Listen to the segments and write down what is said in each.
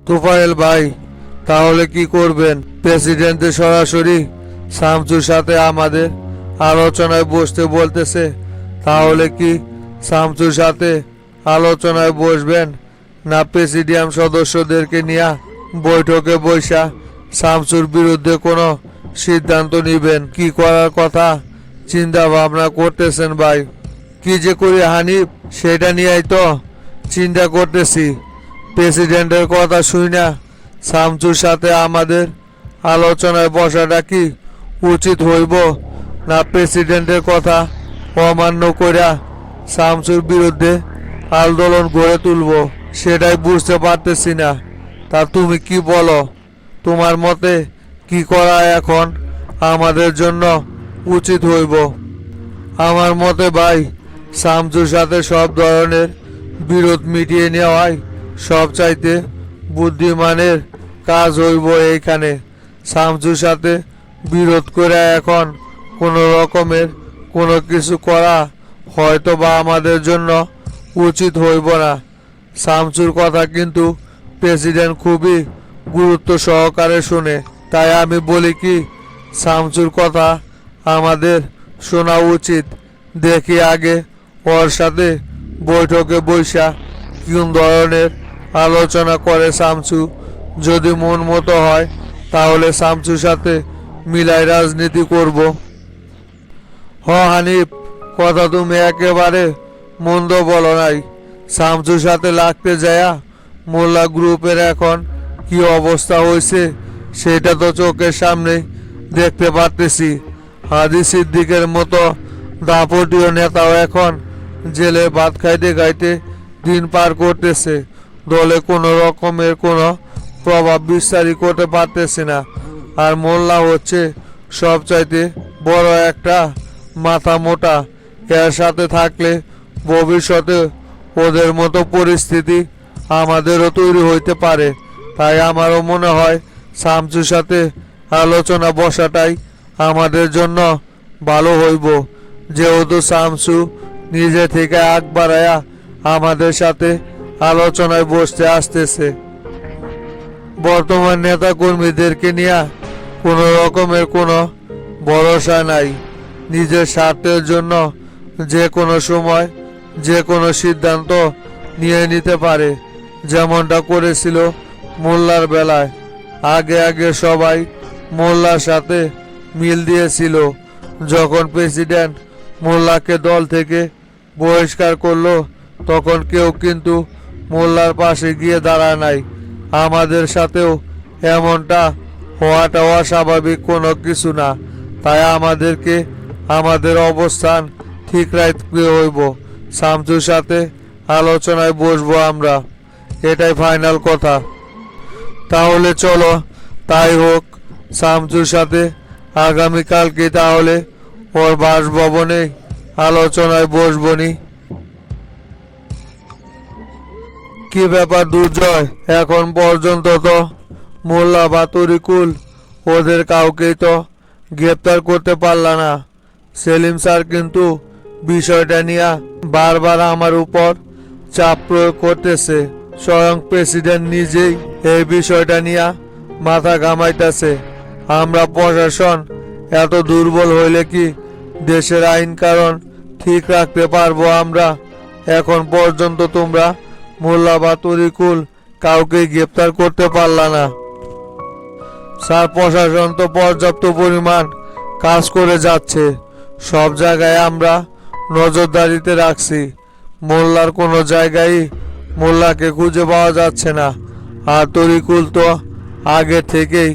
তোফায়েল ভাই, তাহলে কি করবেন? প্রেসিডেন্টের সরাসরি শামসুর সাথে আমাদের আলোচনায় বসতে বলতেছে, তাহলে কি শামসুর সাথে আলোচনায় বসবেন, না প্রেসিডিয়াম সদস্যদেরকে নিয়ে বৈঠকে বৈশা শামসুর বিরুদ্ধে কোনো সিদ্ধান্ত নেবেন? কি করার কথা চিন্তা ভাবনা করতেছেন ভাই? কি যে করি হানিফ, সেটা নিয়েই তো চিন্তা করতেছি। প্রেসিডেন্টের কথা শুই না শামসুর সাথে আমাদের আলোচনায় বসাটা কি উচিত হইব, না প্রেসিডেন্টের কথা অমান্য কইরা শামসুর বিরুদ্ধে আন্দোলন গড়ে তুলব, সেটাই বুঝতে পারতেছি না। তা তুমি কি বলো? তোমার মতে কি করা এখন আমাদের জন্য উচিত হইব? আমার মতে ভাই, শামসুর সাথে সব ধরনের বিরোধ মিটিয়ে নেওয়াই সবচাইতে বুদ্ধিমানের কাজ হইব। এইখানে শামসুর সাথে বিরোধ করে এখন কোনো রকমের কোনো কিছু করা হয়তো বা আমাদের জন্য উচিত হইব না। শামসুর কথা কিন্তু প্রেসিডেন্ট খুবই গুরুত্ব সহকারে শুনে, তাই আমি বলি কি শামসুর কথা আমাদের শোনা উচিত। দেখি আগে ওর সাথে বৈঠকে বৈশা কোন ধরনের আলোচনা করে শামসু। যদি মন মতো হয় তাহলে শামসুর সাথে মিলাই রাজনীতি করব। হানিফ, কথা তুমি একেবারে মন্দ বলো নাই। শামসুর সাথে লাগতে যায়া মোল্লা গ্রুপের এখন কি অবস্থা হয়েছে সেটা তো চোখের সামনে দেখতে পারতেছি। হাজি সিদ্দিকের মতো দাপটীয় নেতাও এখন জেলে ভাত খাইতে খাইতে দিন পার করতেছে। দলে কোনো রকমের কোনো প্রভাব বিস্তারই করতে পারতেছে না। আর মোল্লা হচ্ছে সবচাইতে বড় একটা মাথা মোটা। এর সাথে থাকলে ভবিষ্যতে ওদের মতো পরিস্থিতি আমাদেরও তৈরি হইতে পারে। তাই আমারও মনে হয় শামসুর সাথে আলোচনা বসাটাই আমাদের জন্য ভালো হইব। যেহেতু শামসু নিজে থেকে আগ বাড়ায়া আমাদের সাথে আলোচনায় বসতে আসতেছে। বর্তমান নেতা কর্মীদেরকে নিয়ে কোনো রকমের কোনো ভরসা নাই। নিজের স্বার্থের জন্য যে কোনো সময় যে কোনো সিদ্ধান্ত নিয়ে নিতে পারে, যেমনটা করেছিল মোল্লার বেলায়। আগে আগে সবাই মোল্লার সাথে মিল দিয়েছিল। যখন প্রেসিডেন্ট মোল্লাকে দল থেকে বহিষ্কার করলো তখন কেউ কিন্তু মোল্লার পাশে গিয়ে দাঁড়ায় নাই। আমাদের সাথেও এমনটা হওয়াটা অস্বাভাবিক কোনো কিছু না। তাই আমাদেরকে আমাদের অবস্থান ঠিক রাখতে হইব। শামসুর সাথে আলোচনায় বসবো আমরা, এটাই ফাইনাল কথা। তাহলে চলো তাই হোক। শামসুর সাথে আগামীকালকে তাহলে ওর বাসভবনে আলোচনায় বসবনি। কি ব্যাপার দুর্জয়, এখন পর্যন্ত তো মোল্লা বা তরিকুল ওদের কাউকেই তো গ্রেপ্তার করতে পারলা না। সেলিম স্যার কিন্তু বিষয়টা নিয়ে বারবার আমার উপর চাপ প্রয়োগ করতেছে। স্বয়ং প্রেসিডেন্ট নিজেই এই বিষয়টা নিয়ে মাথা ঘামাইতেছে। আমরা প্রশাসন এত দুর্বল হইলে কি দেশের আইন কারণ ঠিক রাখতে পারবো আমরা? এখন পর্যন্ত তোমরা মোল্লা বা তরিকুল কাউকে গ্রেপ্তার করতে পারলা না। স্যার, প্রশাসন তো পর্যাপ্ত পরিমাণ কাজ করে যাচ্ছে। সব জায়গায় আমরা নজরদারিতে রাখছি। মোল্লার কোনো জায়গায় মোল্লাকে খুঁজে পাওয়া যাচ্ছে না। আর তরিকুল তো আগে থেকেই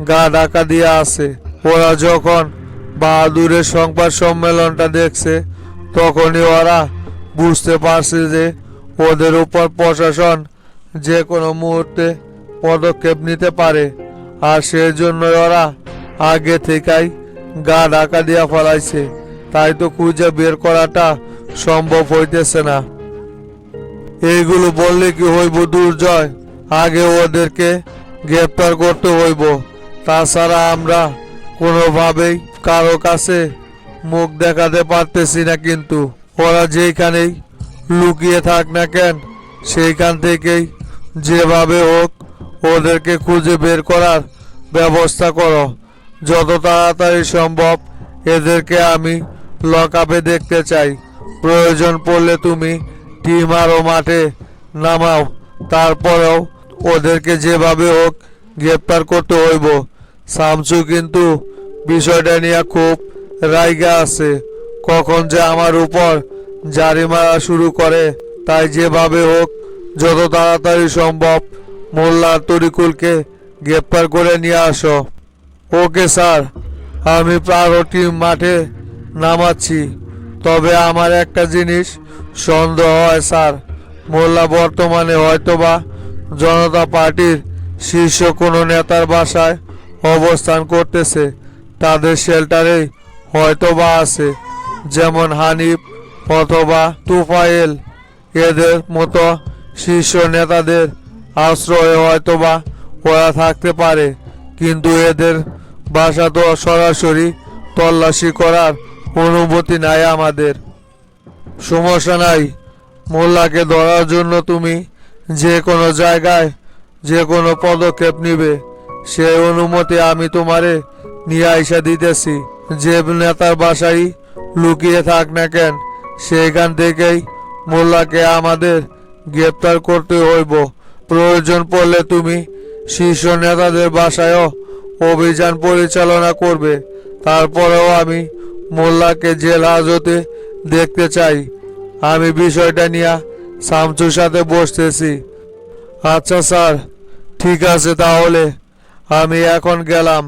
গা ঢাকা দিয়ে আছে। ওরা যখন বাহাদুরের সংবাদ সম্মেলনটা দেখছে তখনই ওরা বুঝতে পারছে যে ওদের উপর প্রশাসন যে কোনো মুহূর্তে পদক্ষেপ নিতে পারে। আর সেজন্য ওরা আগে থেকেই গা ঢাকা দিয়া ফেলাইছে। তাই তো খুঁজে বের করাটা সম্ভব হইতেছে না। এইগুলো বললে কি হইব দুর্জয়? আগে ওদেরকে গ্রেপ্তার করতে হইব। তাছাড়া আমরা কোনোভাবেই কারো কাছে মুখ দেখাতে পারতেছি না। কিন্তু ওরা যেখানেই লুকিয়ে থাক না কেন সেইখান থেকেই যেভাবে হোক ওদেরকে খুঁজে বের করার ব্যবস্থা করো। যত তাড়াতাড়ি সম্ভব এদেরকে আমি লকআপে দেখতে চাই। প্রয়োজন পড়লে তুমি টিম আরও মাঠে নামাও, তারপরেও ওদেরকে যেভাবে হোক গ্রেপ্তার করতে হইব। শামসু কিন্তু বিষয়টা নিয়ে খুব রাইগা আছে, কখন যে আমার উপর জারি মারা শুরু করে। তাই যেভাবে হোক যত তাড়াতাড়ি সম্ভব মোল্লা তরিকুলকে গ্রেপ্তার করে নিয়ে আসো। ওকে স্যার, আমি আরও টিম মাঠে নামাচ্ছি। তবে আমার একটা জিনিস সন্দেহ হয় স্যার, মোল্লা বর্তমানে হয়তোবা জনতা পার্টির শীর্ষ কোনো নেতার বাসায় অবস্থান করতেছে। তাদের শেল্টারেই হয়তোবা আছে, যেমন হানিফ অথবা তুফাইল। এদের মতো শীর্ষ নেতাদের আশ্রয়ে হয়তোবা ওরা থাকতে পারে, কিন্তু এদের বাসা তো সরাসরি তল্লাশি করার অনুমতি নাই আমাদের। সমস্যা নাই, মোল্লাকে ধরার জন্য তুমি যে কোনো জায়গায় যে কোনো পদক্ষেপ নিবে সেই অনুমতি আমি তোমারে নিয়ে আইসা দিতেছি। যে নেতার বাসায় লুকিয়ে থাক না কেন, সেইখান থেকেই মোল্লাকে আমাদের গ্রেপ্তার করতে হইব। প্রয়োজন পড়লে তুমি শীর্ষ নেতাদের বাসায়ও অভিযান পরিচালনা করবে। তারপরেও আমি মোল্লাকে জেল হাজতে দেখতে চাই। আমি বিষয়টা নিয়ে শামসুর সাথে বসতেছি। আচ্ছা স্যার, ঠিক আছে, তাহলে আমি এখন গেলাম।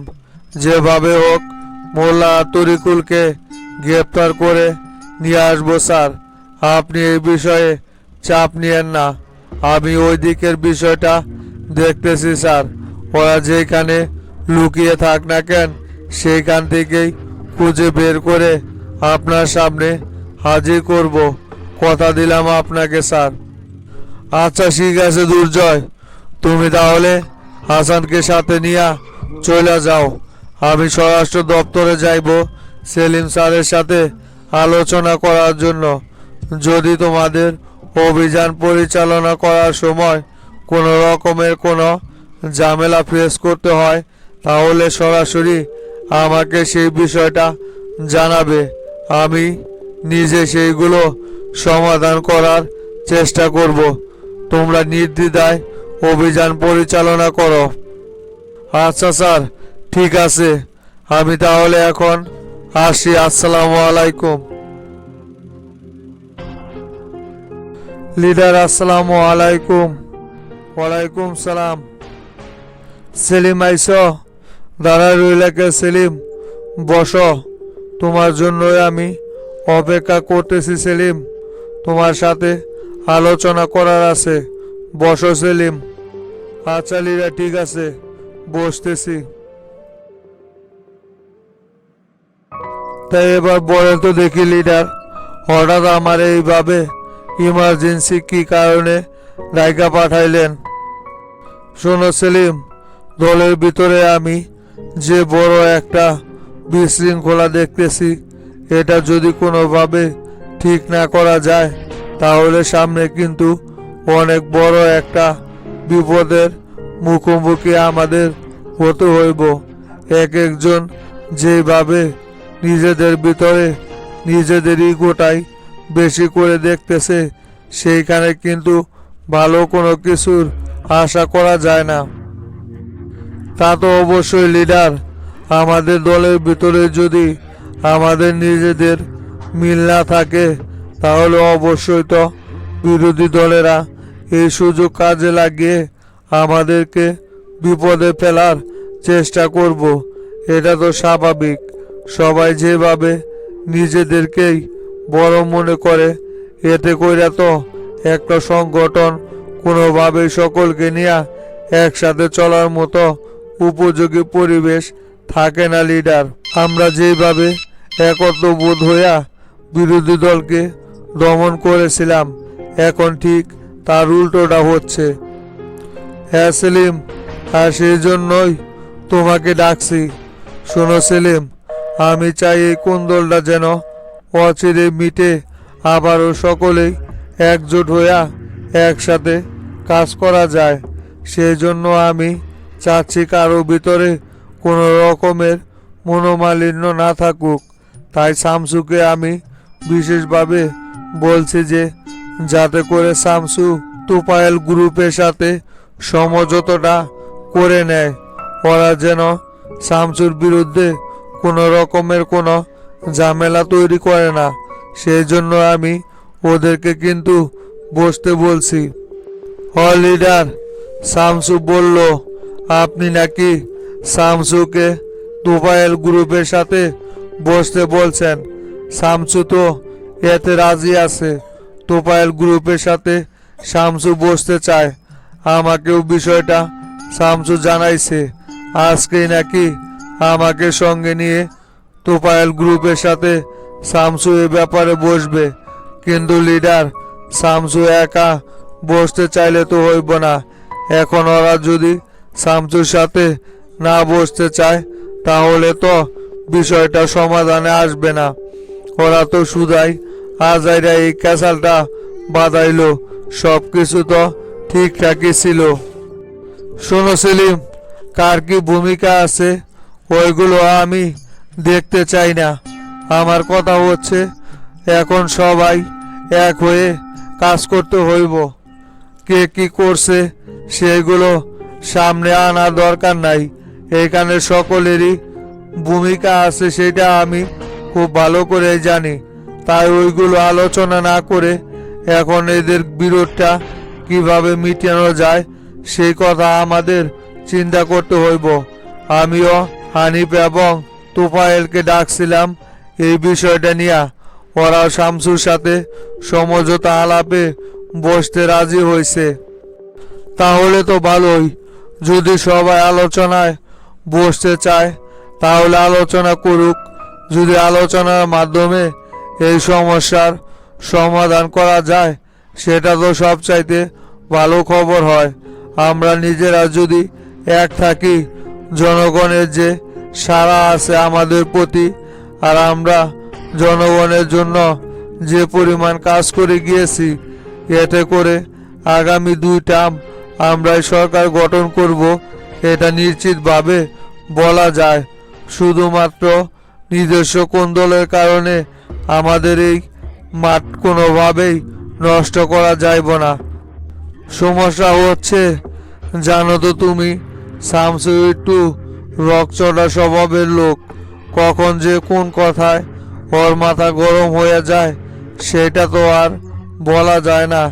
যেভাবে হোক মোল্লা তরিকুলকে গ্রেপ্তার করে নিয়ে আসবো স্যার। আপনি এই বিষয়ে চাপ নিয়েন না, আমি ওই দিকের বিষয়টা দেখতেছি স্যার। ওরা যেখানে লুকিয়ে থাক না কেন সেইখান থেকেই খুঁজে বের করে আপনার সামনে হাজির করব, কথা দিলাম আপনাকে স্যার। আচ্ছা ঠিক আছে দুর্জয়, তুমি তাহলে হাসানকে সাথে নিয়ে চলে যাও। আমি স্বরাষ্ট্র দপ্তরে যাইব সেলিম স্যারের সাথে আলোচনা করার জন্য। যদি তোমাদের অভিযান পরিচালনা করার সময় কোনো রকমের কোনো ঝামেলা ফেস করতে হয় তাহলে সরাসরি আমাকে সেই বিষয়টা জানাবে। আমি নিজে সেইগুলো সমাধান করার চেষ্টা করব। তোমরা নির্দ্বিধায় অভিযান পরিচালনা করো। আচ্ছা স্যার, ঠিক আছে, আমি তাহলে এখন আসি। আসসালামু আলাইকুম। লিডার আসসালামু আলাইকুম। ওয়ালাইকুম সালাম। সেলিম আইস? দাঁড়ায় রইলাকে সেলিম, বসো। তোমার জন্যই আমি অপেক্ষা করতেছি সেলিম, তোমার সাথে আলোচনা করার আছে। বসো সেলিম। আচ্ছা লিডার, ঠিক আছে, বসতেছি। তাই এবার বলেন তো দেখি লিডার, হঠাৎ আমার এইভাবে ইমার্জেন্সি কি কারণে জায়গা পাঠাইলেন? শোনো সেলিম, দলের ভিতরে আমি যে বড় একটা বিশৃঙ্খলা দেখতেছি, এটা যদি কোনোভাবে ঠিক না করা যায় তাহলে সামনে কিন্তু অনেক বড় একটা বিপদের মুখোমুখি আমাদের হতে হইব। এক একজন যেভাবে নিজেদের ভিতরে নিজেদের ইগোটাই বেশি করে দেখতেছে, সেইখানে কিন্তু ভালো কোনো কিছুর আশা করা যায় না। তা তো অবশ্যই লিডার, আমাদের দলের ভিতরে যদি আমাদের নিজেদের মিল না থাকে তাহলে অবশ্যই তো বিরোধী দলেরা এই সুযোগ কাজে লাগিয়ে আমাদেরকে বিপদে ফেলার চেষ্টা করব। এটা তো স্বাভাবিক। সবাই যেভাবে নিজেদেরকেই বড় মনে করে, এতে কইরা তো একটা সংগঠন কোনোভাবেই সকলকে নিয়ে একসাথে চলার মতো উপযোগী পরিবেশ থাকে না লিডার। আমরা যেভাবে একত্রবোধ হইয়া বিরোধী দলকে দমন করেছিলাম, এখন ঠিক তার উল্টোটা হচ্ছে। হ্যাঁ সেলিম, আর সেই জন্যই তোমাকে ডাকছি। শোনো সেলিম, আমি চাই এই কুন্দলটা যেন অচিরে মিটে আবারও সকলেই একজোট হইয়া একসাথে কাজ করা যায়। সেই জন্য আমি চাচ্ছি কারো ভিতরে কোনো রকমের মনোমালিন্য না থাকুক। তাই শামসুকে আমি বিশেষভাবে বলছি যে যাতে করে শামসু তোফায়েল গ্রুপের সাথে সমঝোতাটা করে নেয়। ওরা যেন শামসুর বিরুদ্ধে কোনো রকমের কোনো ঝামেলা তৈরি করে না। সেই জন্য আমি ওদেরকে কিন্তু বসতে বলছি। লিডার, শামসু বলল আপনি নাকি শামসুকে তোফায়েল গ্রুপের সাথে বসতে বলছেন। শামসু তো এতে রাজি আছে। তোফায়েল গ্রুপের সাথে শামসু বসতে চায়। আমাকেও বিষয়টা শামসু জানাইছে। আজকেই নাকি আমাকে সঙ্গে নিয়ে তোফায়েল গ্রুপের সাথে শামসু এ ব্যাপারে বসবে। কিন্তু লিডার, শামসু একা বসতে চাইলে তো হইব না। এখন ওরা যদি শামসুর সাথে না বসতে চায় তাহলে তো বিষয়টা সমাধানে আসবে না। ওরা তো শুধাই আজাইরা এই ক্যাসালটা বাঁধাইলো, সব কিছু তো ঠিকঠাকই ছিল। শোনো সেলিম, কার কি ভূমিকা আছে ওইগুলো আমি দেখতে চাই না। আমার কথা হচ্ছে এখন সবাই এক হয়ে কাজ করতে হইব। কে কি করছে সেগুলো সামনে আনার দরকার নাই। এখানে সকলেরই ভূমিকা আছে সেটা আমি খুব ভালো করে জানি। তাই ওইগুলো আলোচনা না করে এখন এদের বিরোধটা কিভাবে মিটানো যায় সেই কথা আমাদের চিন্তা করতে হইব। আমিও হানিফ এবং তোফায়েলকে ডাকছিলাম এই বিষয়টা নিয়ে। ওরা শামসুর সাথে সমঝোতা আলাপে বসতে রাজি হয়েছে। তাহলে তো ভালোই। যদি সবাই আলোচনায় বসতে চায় তাহলে আলোচনা করুক। যদি আলোচনার মাধ্যমে এই সমস্যার সমাধান করা যায় সেটা তো সবচাইতে ভালো খবর হয়। আমরা নিজেরা যদি এক থাকি, জনগণের যে সাড়া আছে আমাদের প্রতি, আর আমরা জনগণের জন্য যে পরিমাণ কাজ করে গিয়েছি, এতে করে আগামী 2 টার্ম আমরাই সরকার গঠন করব এটা নিশ্চিতভাবে বলা যায়। শুধুমাত্র নিজস্ব কোন্দলের কারণে আমাদের এই মাঠ কোনোভাবেই নষ্ট করা যাইব না। সমস্যা হচ্ছে জানো তো তুমি, শামসু একটু রকচটা স্বভাবের লোক। কখন যে কোন কথায় ওর মাথা গরম হয়ে যায় সেটা তো আর বলা যায় না।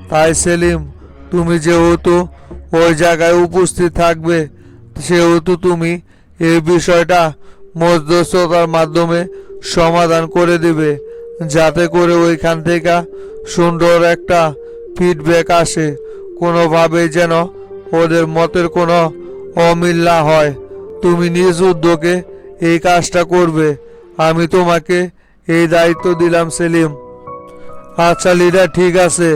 তাই সেলিম, তুমি যেহেতু ওই জায়গায় উপস্থিত থাকবে সেহেতু তুমি এই বিষয়টা মধ্যস্থতার মাধ্যমে সমাধান করে দিবে, যাতে করে ওইখান থেকে সুন্দর একটা ফিডব্যাক আসে। কোনোভাবেই যেন ওদের মতের কোনো অমিল না হয়। তুমি নিজ উদ্যোগে এই কাজটা করবে। আমি তোমাকে এই দায়িত্ব দিলাম সেলিম। আচ্ছা লিডার, ঠিক আছে।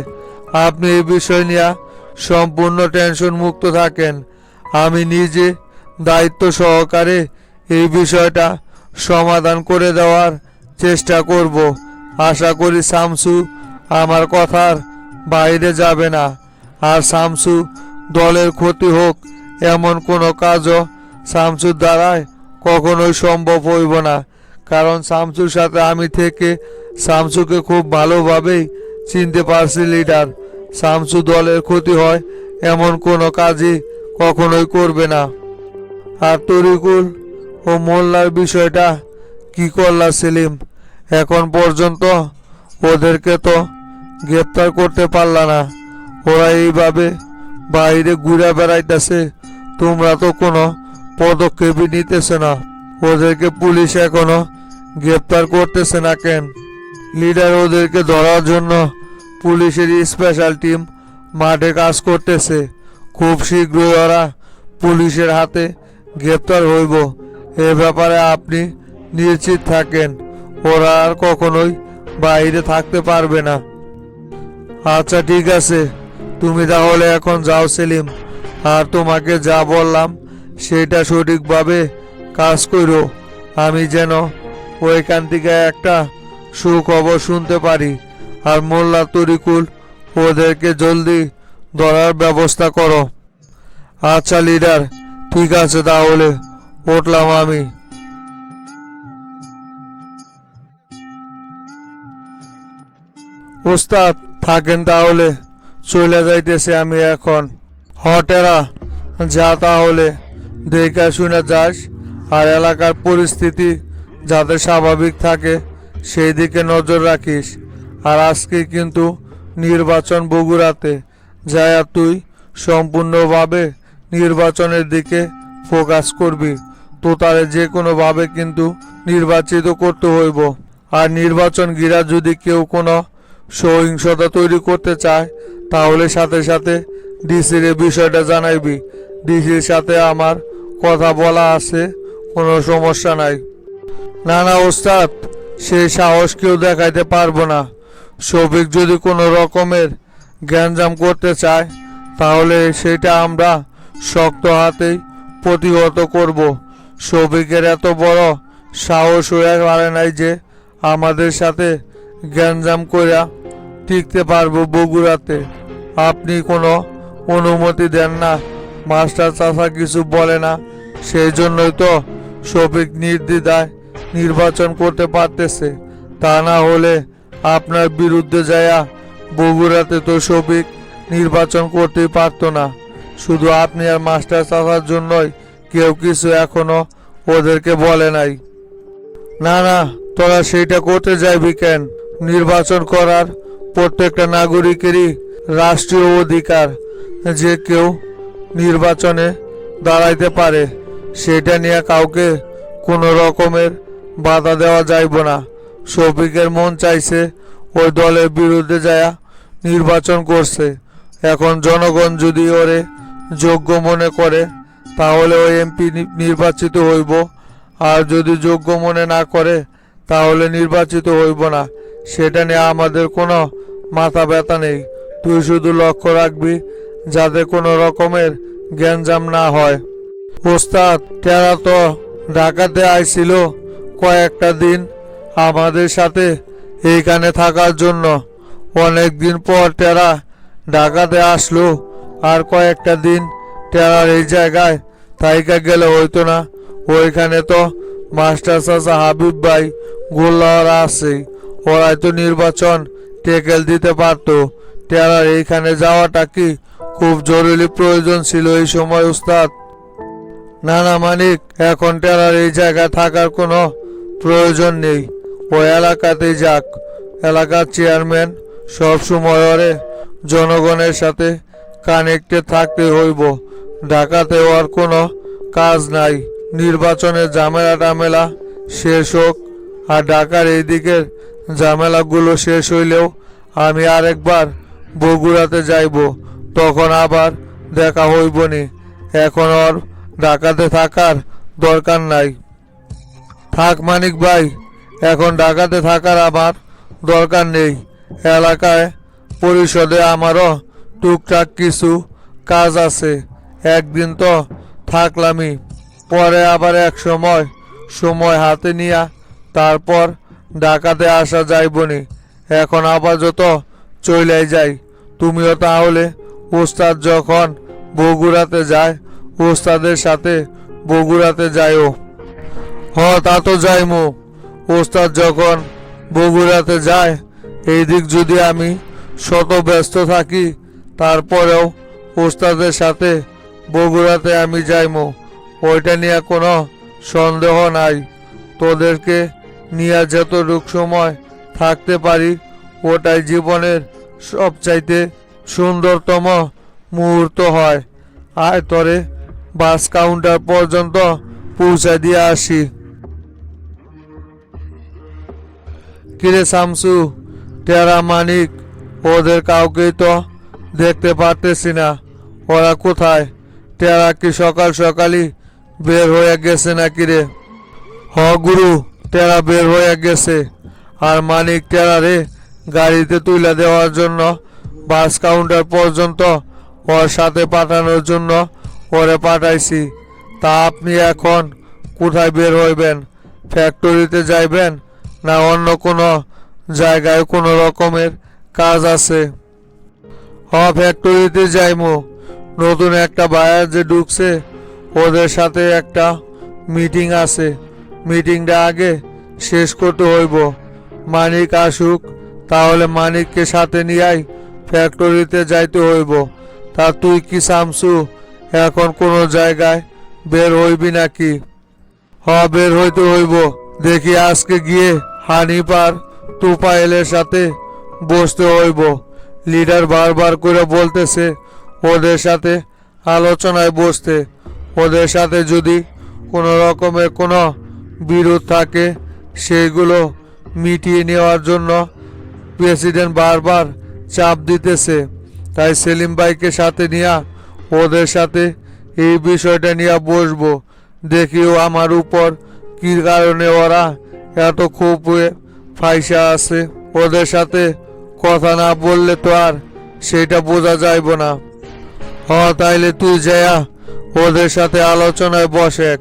আপনি এই বিষয় নিয়ে সম্পূর্ণ টেনশন মুক্ত থাকেন। আমি নিজে দায়িত্ব সহকারে এই বিষয়টা সমাধান করে দেওয়ার চেষ্টা করব। আশা করি শামসু আমার কথার বাইরে যাবে না। আর শামসু দলের ক্ষতি হোক এমন কোনো কাজও শামসুর দ্বারায় কখনোই সম্ভব হইব না। কারণ শামসুর সাথে আমি থেকে শামসুকে খুব ভালোভাবেই চিনতে পারছি লিডার। শামসু দলের ক্ষতি হয় এমন কোনো কাজই কখনোই করবে না। আর তরিকুল ও মোল্লার বিষয়টা কি করলা সেলিম? এখন পর্যন্ত ওদেরকে তো গ্রেপ্তার করতে পারলা না। ওরা এইভাবে বাইরে ঘুরে বেড়াইতেছে, তোমরা তো কোনো পদক্ষেপই নিতেছে না। ওদেরকে পুলিশ এখনো গ্রেপ্তার করতেছে না কেন? লিডার, ওদেরকে ধরার জন্য পুলিশের স্পেশাল টিম মাঠে কাজ করতেছে। খুব শীঘ্রই ওরা পুলিশের হাতে গ্রেপ্তার হইব। এ ব্যাপারে আপনি নিশ্চিত থাকেন, ওরা আর কখনোই বাইরে থাকতে পারবে না। আচ্ছা ঠিক আছে, তুমি তাহলে এখন যাও সেলিম। আর তোমাকে যা বললাম সেটা সঠিকভাবে কাজ করো। আমি যেন ওইখান থেকে একটা সুখবর শুনতে পারি। আর মোল্লা তরিকুল ওদেরকে জলদি ধরার ব্যবস্থা করো। আচ্ছা লিডার, ঠিক আছে তাহলে উঠলাম আমি। ওস্তাদ থাকেন তাহলে, চলে যাইতেছে আমি এখন। হটেরা, যা তাহলে, দেখা শুনে যাস, আর এলাকার পরিস্থিতি যাতে স্বাভাবিক থাকে সেই দিকে নজর রাখিস। আর আজকে কিন্তু নির্বাচন বগুড়াতে, যায়া তুই সম্পূর্ণভাবে নির্বাচনের দিকে ফোকাস করবি। তো তারে যে কোনোভাবে কিন্তু নির্বাচিত করতে হইব। আর নির্বাচন ঘিরা যদি কেউ কোনো সহিংসতা তৈরি করতে চায় তাহলে সাথে সাথে ডিসির এ বিষয়টা জানাইবি। ডিসির সাথে আমার কথা বলা আছে, কোনো সমস্যা নাই। না না ওস্তাদ, সেই সাহস কেউ দেখাইতে পারবো না। শফিক যদি কোনো রকমের গ্যাঞ্জাম করতে চায় তাহলে সেটা আমরা শক্ত হাতেই প্রতিহত করব। শফিকের এত বড় সাহস হয়ে পারে নাই যে আমাদের সাথে গ্যাঞ্জাম কইরা টিকতে পারবো বগুড়াতে। আপনি কোনো অনুমতি দেন না, মাস্টার চাচা কিছু বলে না, সেই জন্যই তো শফিক নির্দ্বিধায় নির্বাচন করতে পারতেছে। তা না হলে আপনার বিরুদ্ধে যায়া বগুড়াতে তো শফিক নির্বাচন করতেই পারতো না। শুধু আপনি আর মাস্টার চাচার জন্যই কেউ কিছু এখনো ওদেরকে বলে নাই। না না, তোরা সেইটা করতে যাইবি কেন? নির্বাচন করার প্রত্যেকটা নাগরিকেরই রাষ্ট্রীয় অধিকার যে কেউ নির্বাচনে দাঁড়াইতে পারে। সেটা নিয়ে কাউকে কোনো রকমের বাধা দেওয়া যাইব না। শফিকের মন চাইছে ওই দলের বিরুদ্ধে যায়া নির্বাচন করছে। এখন জনগণ যদি ওরে যোগ্য মনে করে তাহলে ওই এমপি নির্বাচিত হইব, আর যদি যোগ্য মনে না করে তাহলে নির্বাচিত হইব না। সেটা নিয়ে আমাদের কোনো মাথা ব্যথা নেই। তুই শুধু লক্ষ্য রাখবি যাতে কোনো রকমের গ্যাঞ্জাম না হয়। ওস্তাদ, তারা তো ঢাকাতে আইছিল কয়েকটা দিন আমাদের সাথে এইখানে থাকার জন্য। অনেক দিন পর টেরা ঢাকাতে আসলো, আর কয়েকটা দিন টেরার এই জায়গায় থাইকা গেলে হইতো না? ওইখানে তো মাস্টার চাচা হাবিব ভাই গোল্লাওয়ারা আছে, ওরাই তো নির্বাচন টেকেল দিতে পারতো। টেরার এইখানে যাওয়াটা কি খুব জরুরি প্রয়োজন ছিল এই সময় ওস্তাদ? না না মানিক, এখন টেরার এই জায়গায় থাকার কোনো প্রয়োজন নেই। ওই এলাকাতেই যাক। এলাকার চেয়ারম্যান সব সময় ওরে জনগণের সাথে কানেক্টেড থাকতে হইব। ঢাকাতে ওর কোনো কাজ নাই। নির্বাচনের ঝামেলা টামেলা শেষ হোক, আর ঢাকার এই দিকের ঝামেলাগুলো শেষ হইলেও আমি আরেকবার বগুড়াতে যাইব, তখন আবার দেখা হইবনি। এখন ওর ঢাকাতে থাকার দরকার নাই। থাক মানিক ভাই, এখন ঢাকাতে থাকার আমার দরকার নেই। এলাকায় পরিষদে আমারও টুকটাক কিছু কাজ আছে। একদিন তো থাকলামই, পরে আবার এক সময় হাতে নিয়া তারপর ঢাকাতে আসা যাইবনি। এখন আপাতত চইলাই যাই। তুমিও তাহলে ওস্তাদ যখন বগুড়াতে যায় ওস্তাদের সাথে বগুড়াতে যাইও। তা তো যাইমু। ওস্তাদ যখন বগুড়াতে যায়, এই দিক যদি আমি শত ব্যস্ত থাকি তারপরেও ওস্তাদের সাথে বগুড়াতে আমি যাইমু, ওইটা নিয়ে কোনো সন্দেহ নাই। তোদেরকে নিয়ে যতটুক সময় থাকতে পারি ওটাই জীবনের সবচাইতে সুন্দরতম মুহূর্ত হয়। আয় তোরে বাস কাউন্টার পর্যন্ত পৌঁছে দিয়ে আসি। কিরে শামসু, টেরা, মানিক, ওদের কাউকেই তো দেখতে পারতেছি না। ওরা কোথায়? টেরা কি সকাল সকালই বের হয়ে গেছে নাকি রে? গুরু, টেরা বের হয়ে গেছে। আর মানিক টেরারে গাড়িতে তুলে দেওয়ার জন্য বাস কাউন্টার পর্যন্ত ওর সাথে পাঠানোর জন্য ওরে পাঠাইছি। তা আপনি এখন কোথায় বের হইবেন? ফ্যাক্টরিতে যাইবেন না অন্য কোনো জায়গায় কোনো রকমের কাজ আছে? ফ্যাক্টরিতে যাইমু। নতুন একটা বায়ার যে ঢুকছে, ওদের সাথে একটা মিটিং আছে। মিটিংটা আগে শেষ করতে হইব। মানিক আসুক, তাহলে মানিককে সাথে নিয়াই ফ্যাক্টরিতে যাইতে হইব। তা তুই কি শামসু এখন কোনো জায়গায় বের হইবি নাকি? বের হইতে হইব। দেখি আজকে গিয়ে হানিফ আর তুফাইলের সাথে বসতে হইব। লিডার বারবার করে বলতেছে ওদের সাথে আলোচনায় বসতে। ওদের সাথে যদি কোনো রকমের কোনো বিরোধ থাকে সেইগুলো মিটিয়ে নেওয়ার জন্য প্রেসিডেন্ট বারবার চাপ দিতেছে। তাই সেলিম ভাইকে সাথে নিয়ে ওদের সাথে এই বিষয়টা নিয়ে বসবো। দেখিও আমার উপর কি কারণে ওরা এত খুব ফাইসা আছে। ওদের সাথে কথা না বললে তো আর সেটা বোঝা যাইব না। তাইলে তুই যায়া ওদের সাথে আলোচনায় বসেক।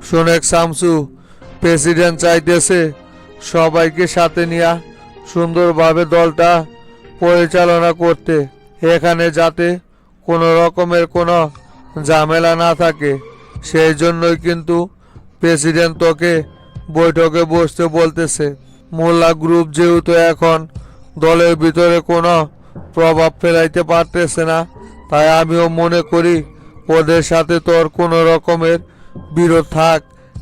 শোনেক শামসু, প্রেসিডেন্ট চাইতেছে সবাইকে সাথে নিয়ে সুন্দরভাবে দলটা পরিচালনা করতে। এখানে যাতে কোনো রকমের কোনো ঝামেলা না থাকে, সেই জন্যই কিন্তু প্রেসিডেন্ট তোকে বৈঠকে বসতে বলতেছে। মোল্লা গ্রুপ যেহেতু এখন দলের ভিতরে কোনো প্রভাব ফেলাইতে পারতেছে না, তাই আমিও মনে করি ওদের সাথে তোর কোনো রকমের বিরোধ থাক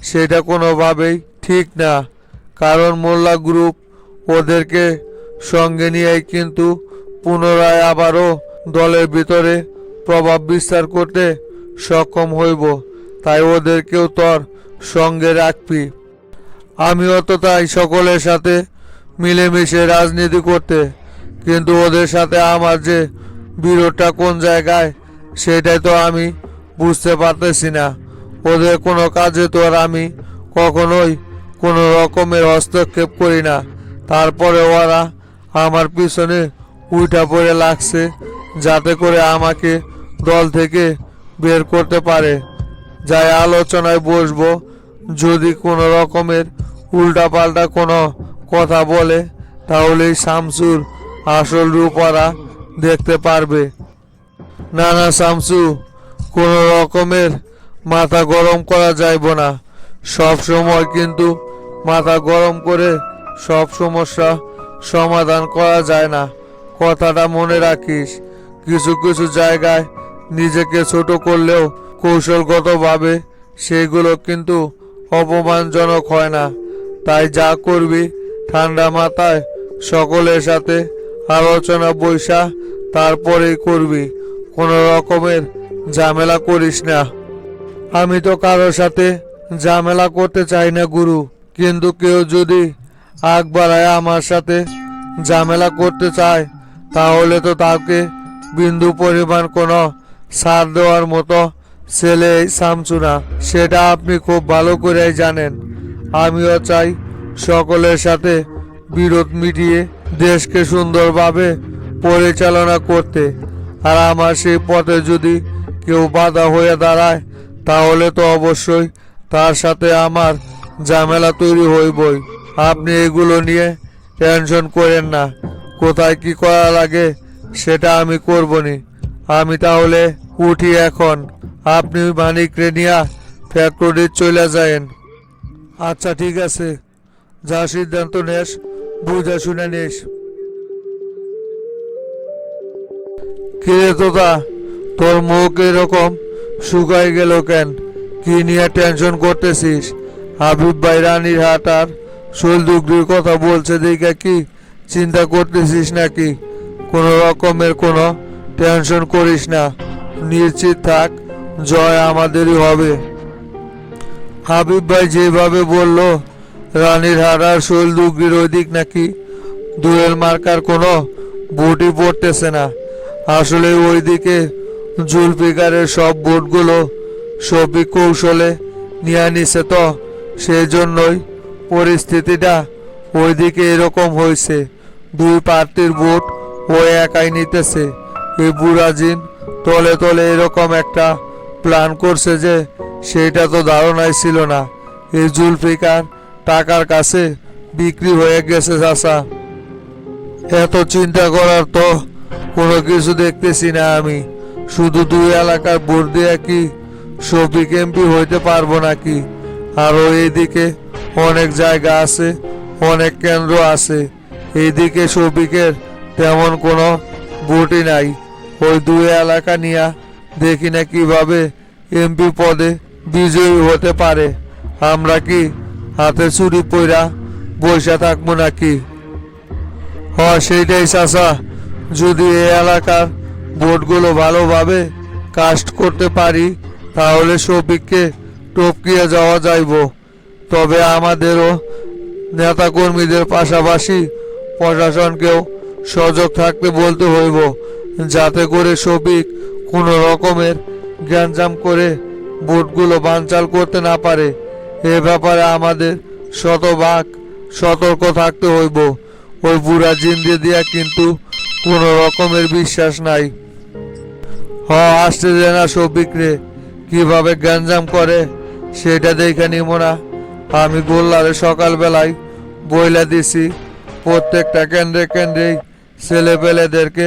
সেটা কোনোভাবেই ঠিক না। কারণ মোল্লা গ্রুপ ওদেরকে সঙ্গে নিয়েই কিন্তু পুনরায় আবারও দলের ভিতরে প্রভাব বিস্তার করতে সক্ষম হইব। তাই ওদেরকেও তোর সঙ্গে রাখবি। আমিও তো তাই সকলের সাথে মিলেমিশে রাজনীতি করতে, কিন্তু ওদের সাথে আমার যে বিরোধটা কোন জায়গায় সেটাই তো আমি বুঝতে পারতেছি না। ওদের কোনো কাজে তো আর আমি কখনোই কোনো রকমের হস্তক্ষেপ করি না, তারপরে ওরা আমার পিছনে উল্টা পড়ে লাগছে যাতে করে আমাকে দল থেকে বের করতে পারে। যাই আলোচনায় বসবো, যদি কোনো রকমের উল্টাপাল্টা কোনো কথা বলে তাহলেই শামসুর আসল রূপ ওরা দেখতে পারবে। না না শামসু, কোনো রকমের মাথা গরম করা যাইব না। সব সময় কিন্তু মাথা গরম করে সব সমস্যা সমাধান করা যায় না, কথাটা মনে রাখিস। কিছু কিছু জায়গায় নিজেকে ছোট করলেও কৌশলগতভাবে সেগুলো কিন্তু অপমানজনক হয় না। তাই যা করবি ঠান্ডা মাথায় সকলের সাথে আলোচনা বৈশা তারপরেই করবি। কোনো রকমের ঝামেলা করিস না। আমি তো কারোর সাথে ঝামেলা করতে চাই না গুরু, কিন্তু কেউ যদি আগ বাড়ায় আমার সাথে ঝামেলা করতে চায় তাহলে তো তাকে বিন্দু পরিমাণ কোনো ছাড় দেওয়ার মতো ছেলে শামসু না, সেটা আপনি খুব ভালো করেই জানেন। আমিও চাই সকলের সাথে বিরোধ মিটিয়ে দেশকে সুন্দরভাবে পরিচালনা করতে। আর আমার সেই পথে যদি কেউ বাধা হয়ে দাঁড়ায় তাহলে তো অবশ্যই তার সাথে আমার ঝামেলা তৈরি হইবই। আপনি এগুলো নিয়ে টেনশন করেন না, কোথায় কি করা লাগে সেটা আমি করবনি। আমি তাহলে উঠি এখন, আপনি মানিকরে নিয়া ফ্যাক্টরি চলে যায়েন। আচ্ছা ঠিক আছে, যা সিদ্ধান্ত নেস বুঝে শুনে নিস। কিরে তোতা, তোর মুখ এরকম শুকাই গেল কেন? কি নিয়ে টেনশন করতেছিস? হাবিব ভাই রানীর হাট আর শৈলদুগরির কথা বলছে দেখে কি চিন্তা করতেছিস নাকি? কোনো রকমের কোনো টেনশন করিস না, নিশ্চিত থাক, জয় আমাদেরই হবে। হাবিব ভাই যেভাবে বলল রানীর হাট আর শৈলদুগরির ওই দিক নাকি দুয়েল মার্কার কোনো ভোটই পড়তেছে না। আসলে ওইদিকে জুলফিকারের সব ভোটগুলো সবই কৌশলে নিয়ে নিছে, তো সেই জন্যই পরিস্থিতিটা ওইদিকে এরকম হয়েছে। দুই প্রার্থীর ভোট ও একাই নিতেছে। এই বুড়াজিন তলে তলে এরকম একটা প্ল্যান করছে যে সেটা তো ধারণাই ছিল না। এই জুলফিকার টাকার কাছে বিক্রি হয়ে গেছে চাচা। এত চিন্তা করার তো কোনো কিছু দেখতেছি না আমি। শুধু দুই এলাকার ভোট দিয়ে কি শফিক এমপি হইতে পারবো নাকি? আরও এইদিকে অনেক জায়গা আছে, অনেক কেন্দ্র আছে। এইদিকে শফিকের তেমন কোনো ভোটই নাই। ওই দুই এলাকা নিয়ে দেখি না কিভাবে এমপি পদে বিজয়ী হতে পারে। আমরা কি হাতে চুরি পইরা বসে থাকবো নাকি? সেইটাই চাচা, যদি এই এলাকার ভোটগুলো ভালোভাবে কাস্ট করতে পারি তাহলে শফিককে টপকিয়ে যাওয়া যাইব। তবে আমাদেরও নেতাকর্মীদের পাশাপাশি প্রশাসনকেও সজাগ থাকতে বলতে হইব, যাতে করে শফিক কোনো রকমের গ্যাঞ্জাম করে ভোটগুলো বানচাল করতে না পারে। এ ব্যাপারে আমাদের শতভাগ সতর্ক থাকতে হইব। ওই বুড়া জিন্দে দিয়া কিন্তু কোনো রকমের বিশ্বাস নাই। আসতে দে না শফিক রে, কিভাবে গ্যাঞ্জাম করে সেটা দেখে নিব না? আমি গোল্লারে সকালবেলায় বইলা দিছি প্রত্যেকটা কেন্দ্রে কেন্দ্রেই ছেলেপেলেদেরকে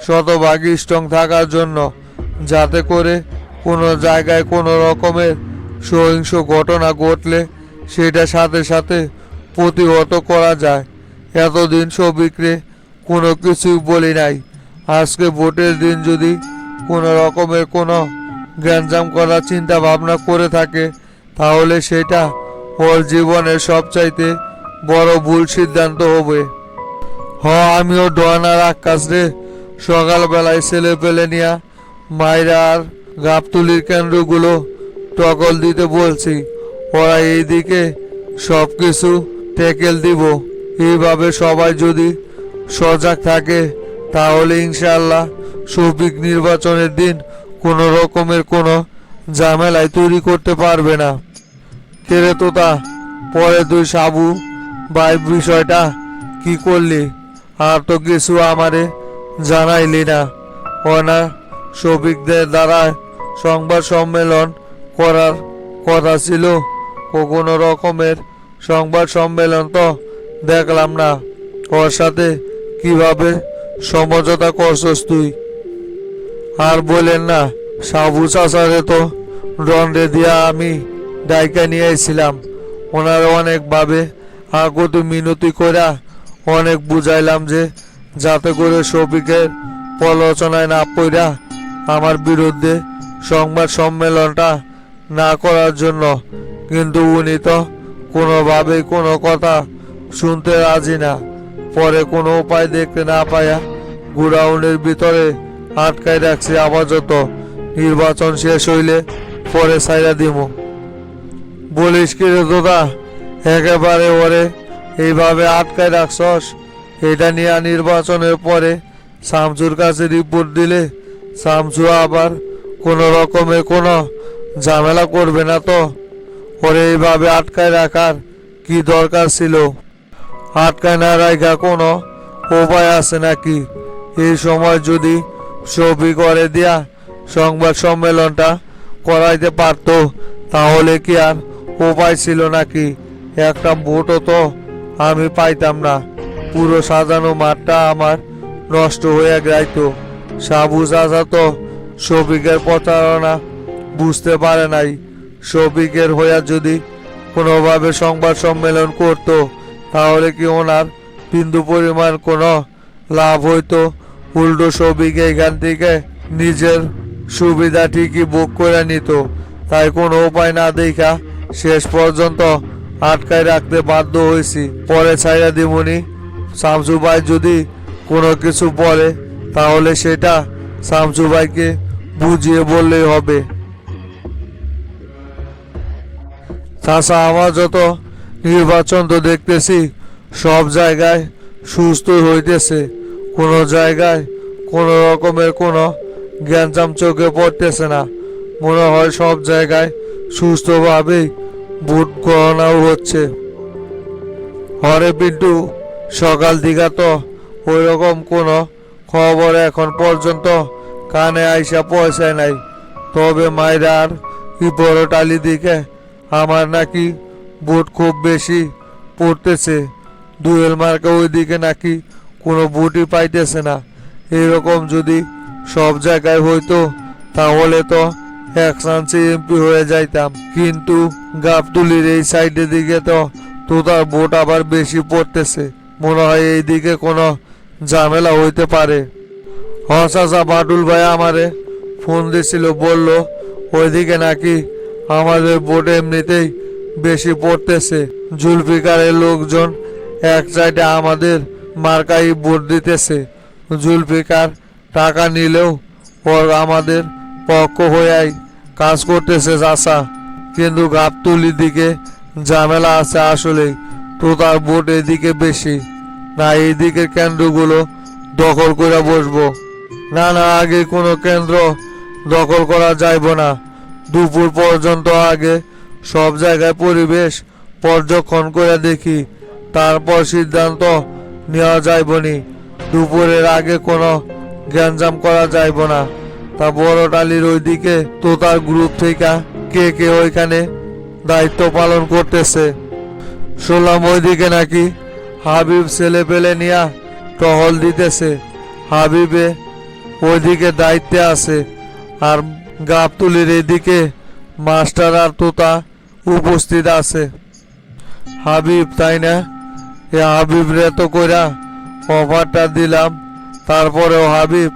শতভাগ স্ট্রং থাকার জন্য, যাতে করে কোনো জায়গায় কোনো রকমের সহিংস ঘটনা ঘটলে সেটা সাথে সাথে প্রতিহত করা যায়। এতদিন শফিকরে কোনো কিছুই বলি নাই। আজকে ভোটের দিন যদি কোনো রকমের কোনো গ্যাঞ্জাম করার চিন্তা ভাবনা করে থাকে তাহলে সেটা ওর জীবনের সবচাইতে বড় ভুল সিদ্ধান্ত হবে। আমিও ডনার আকাশ রে সকালবেলায় ছেলে পেলে নিয়া মায়েরা আর গাবতুলির কেন্দ্রগুলো টকল দিতে বলছি। ওরা এইদিকে সব কিছু ট্যাকেল দিব। এইভাবে সবাই যদি সজাগ থাকে তাহলে ইনশাআল্লাহ শফিক নির্বাচনের দিন কোনো রকমের কোনো ঝামেলায় তৈরি করতে পারবে না। কেরে তোতা, পরে তুই সাবু ভাই বিষয়টা কি করলি? আর তো কিছু আমারে জানাইলি না। না শফিকদের দ্বারা সংবাদ সম্মেলন করার কথা ছিল, কোনো রকমের সংবাদ সম্মেলন তো দেখলাম না। ওর সাথে কিভাবে সমঝোতা করছস তুই? আর বলেন না, সাবু চাচারে তো দণ্ডে দিয়া আমি ডাইকা নিয়ে আইছিলাম। ওনারা অনেকভাবে আগত মিনতি কইরা অনেক বুঝাইলাম যে যাতে করে শফিকের প্রলোচনায় না পড়া আমার বিরুদ্ধে সংবাদ সম্মেলনটা না করার জন্য। কিন্তু উনি তো কোনোভাবেই কোনো কথা শুনতে রাজি না। পরে কোনো উপায় দেখতে না পায়া গোডাউনের ভিতরে আটকায় রাখছি। আপাতত নির্বাচন শেষ হইলে পরে ছাইরা দিব। বলিস কি রে দাদা, একেবারে ওরে এইভাবে আটকায় রাখছস? এটা নিয়ে নির্বাচনের পরে শামসুর কাছে রিপোর্ট দিলে শামসু আবার কোনো রকমের কোনো ঝামেলা করবে না তো? ওরে এইভাবে আটকায় রাখার কি দরকার ছিল? আটকায় না রাখা কোনো উপায় আছে নাকি? এই সময় যদি শফিক করে দিয়া সংবাদ সম্মেলনটা করাইতে পারত তাহলে কি আর উপায় ছিল নাকি? একটা ভোটও তো আমি পাইতাম না। পুরো সাজানো মাঠটা আমার নষ্ট হয়ে যাইত। সাবু চাচা তো শফিকের প্রতারণা বুঝতে পারে নাই। শফিকের হইয়া যদি কোনোভাবে সংবাদ সম্মেলন করত তাহলে কি ওনার বিন্দু পরিমাণ কোনো লাভ হইতো? উল্টো শফিক এইখান থেকে নিজের সুবিধা ঠিকই ভোগ করে নিত। তাই কোনো উপায় না দেখা শেষ পর্যন্ত আটকায় রাখতে বাধ্য হয়েছি। পরে ছাইরা দিমুনি। শামসু ভাই যদি কোনো কিছু বলে তাহলে সেটা শামসু ভাইকে বুঝিয়ে বললেই হবে। চাষা, আমার যত নির্বাচন তো দেখতেছি সব জায়গায় সুস্থ হইতেছে। কোনো জায়গায় কোনো রকমের কোনো গ্যাঞ্জাম চোখে পড়তেছে না। মনে হয় সব জায়গায় সুস্থভাবেই ভোট গণনাও হচ্ছে। হরে পিন্টু, সকাল দিঘা তো ওই রকম কোনো খবর এখন পর্যন্ত কানে আইসা পয়সায় নাই। তবে মাইরার বড়টালি দিকে আমার নাকি ভোট খুব বেশি পড়তেছে। দুয়েল মার্কা ওই দিকে নাকি কোনো ভোটই পাইতেছে না। এরকম যদি সব জায়গায় হইতো তাহলে তো এক চান্সে এমপি হয়ে যাইতাম, কিন্তু গাবতলির এই সাইডের দিকে তো তোতার ভোট আবার বেশি পড়তেছে। মনে হয় এই দিকে কোনো ঝামেলা হইতে পারে। চাচা, বাটুল ভাই আমারে ফোন দিছিল, বলল ওইদিকে নাকি আমাদের ভোট এমনিতেই বেশি পড়তেছে। জুলফিকারের লোকজন এক সাইডে আমাদের মার্কাই ভোট দিতেছে। জুলফিকার টাকা নিলেও ওর আমাদের পক্ষ হয়ে কাজ করতেছে চাচা, কিন্তু গাবতলির দিকে ঝামেলা আছে আসলেই। তোতার ভোট এদিকে বেশি, না এই দিকের কেন্দ্রগুলো দখল করে বসবো? না না, আগে কোনো কেন্দ্র দখল করা যাইব না। দুপুর পর্যন্ত আগে সব জায়গায় পরিবেশ পর্যবেক্ষণ করে দেখি, তারপর সিদ্ধান্ত নেওয়া যাইবনি। দুপুরের আগে কোনো গ্যাঞ্জাম করা যাইব না। তা বড়টালির ওইদিকে তোতার গ্রুপ থেকে কে কে ওইখানে দায়িত্ব পালন করতেছে? শুনলাম ওইদিকে নাকি হাবিব ছেলে পেলে নিয়া টহল দিতেছে। হাবিবে ওইদিকে দায়িত্বে আছে, আর গাবতলির এদিকে মাস্টার আর তোতা উপস্থিত আছে। হাবিব, তাই না? এ হাবিব রে তো কইরা অফারটা দিলাম, তারপরেও হাবিব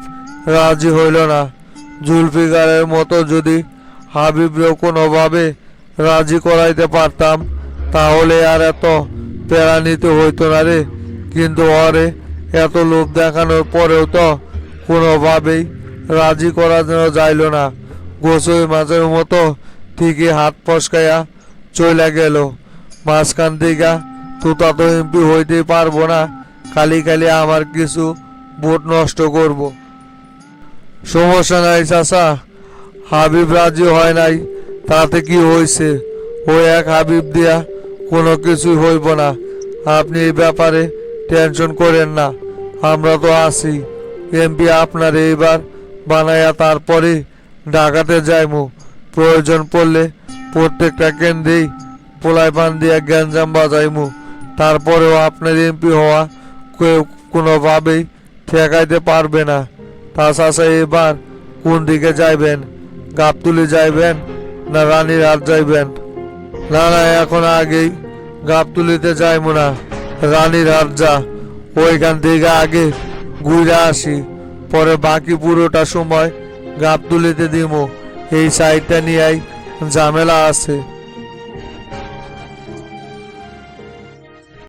রাজি হইল না। জুলফিকারের মতো যদি হাবিবরেও কোনোভাবে রাজি করাইতে পারতাম তাহলে আর এত প্যারা নিতে হইতো না রে। কিন্তু ওরে এত লোভ দেখানোর পরেও তো কোনোভাবেই রাজি করানো যাইল না। গোসই মাছের মতো ঠিকই হাত ফসকাইয়া চলে গেল। মাঝখান থেকে তোতা তো এমপি হইতেই পারবো না, খালি খালি আমার কিছু ভোট নষ্ট করব। সমস্যা নাই চাচা, হাবিব রাজি হয় নাই তাতে কি হয়েছে? ওই এক হাবিব দিয়া কোনো কিছুই হইব না। আপনি এই ব্যাপারে টেনশন করেন না, আমরা তো আছি। এমপি আপনার এইবার বানাইয়া তারপরে ঢাকাতে যাইমু। প্রয়োজন পড়লে প্রত্যেকটা কেন্দ্রেই পোলাই পান দিয়া গ্যাঞ্জাম বাজাইমু। তারপরেও আপনার এমপি হওয়া কেউ কোনোভাবেই ঠেকাইতে পারবে না। তাছাড়া এবার কোন দিকে যাইবেন? গাবতলি যাইবেন না রানীরহাট যাইবেন? না না, এখন আগেই গাবতলিতে যাইমু না, রানীরহাট যা। ওইখান থেকে আগে ঘুরে আসি, পরে বাকি পুরোটা সময় গাবতলিতে দিমু। এই সাইডটা নিয়েই ঝামেলা আছে।